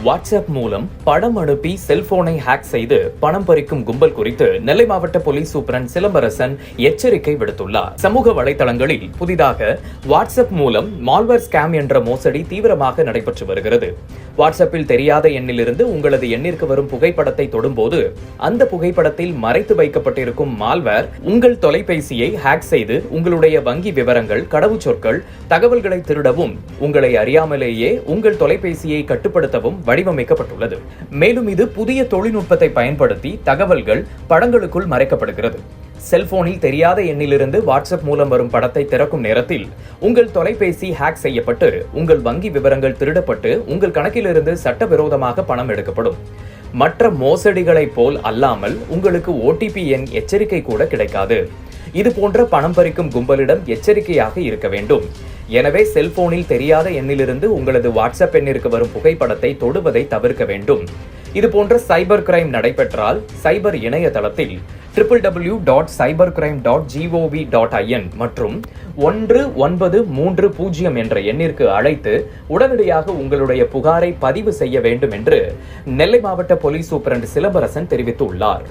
WhatsApp மூலம் படம் அனுப்பி செல்போனை ஹேக் செய்து பணம் பறிக்கும் கும்பல் குறித்து நெல்லை மாவட்ட போலீஸ் சூப்பரண்ட் சிலம்பரசன் எச்சரிக்கை விடுத்துள்ளார். சமூக வலைதளங்களில் புதிதாக வாட்ஸ்அப் மூலம் மால்வேர் ஸ்கேம் என்ற மோசடி தீவிரமாக நடைபெற்று வருகிறது. வாட்ஸ்அப்பில் தெரியாத எண்ணிலிருந்து உங்களது எண்ணிற்கு வரும் புகைப்படத்தை தொடும்போது அந்த புகைப்படத்தில் மறைத்து வைக்கப்பட்டிருக்கும் மால்வேர் உங்கள் தொலைபேசியை ஹேக் செய்து உங்களுடைய வங்கி விவரங்கள், கடவுச்சொற்கள், தகவல்களை திருடவும் உங்களை அறியாமலேயே உங்கள் தொலைபேசியை கட்டுப்படுத்தவும் வடிவமைக்கப்பட்டுள்ளது. மேலும் இது புதிய தொழில்நுட்பத்தை பயன்படுத்தி தகவல்கள் படங்களுக்குள் மறைக்கப்படுகிறது. செல்போனில் தெரியாத எண்ணிலிருந்து வாட்ஸ்அப் மூலம் வரும் படத்தை திறக்கும் நேரத்தில் உங்கள் தொலைபேசி ஹேக் செய்யப்பட்டு உங்கள் வங்கி விவரங்கள் திருடப்பட்டு உங்கள் கணக்கிலிருந்து சட்டவிரோதமாக பணம் எடுக்கப்படும். மற்ற மோசடிகளைப் போல் அல்லாமல் உங்களுக்கு OTP எண் எச்சரிக்கை கூட கிடைக்காது. இது போன்ற பணம் பறிக்கும் கும்பலிடம் எச்சரிக்கையாக இருக்க வேண்டும். எனவே செல்போனில் தெரியாத எண்ணிலிருந்து உங்களது வாட்ஸ்அப் எண்ணிற்கு வரும் புகைப்படத்தை தொடுவதை தவிர்க்க வேண்டும். இது போன்ற சைபர் கிரைம் நடைபெற்றால் சைபர் இணையதளத்தில் www.cybercrime.gov.in மற்றும் 1930 என்ற எண்ணிற்கு அழைத்து உடனடியாக உங்களுடைய புகாரை பதிவு செய்ய வேண்டும் என்று நெல்லை மாவட்ட போலீஸ் சூப்பரண்ட் சிலம்பரசன் தெரிவித்துள்ளார்.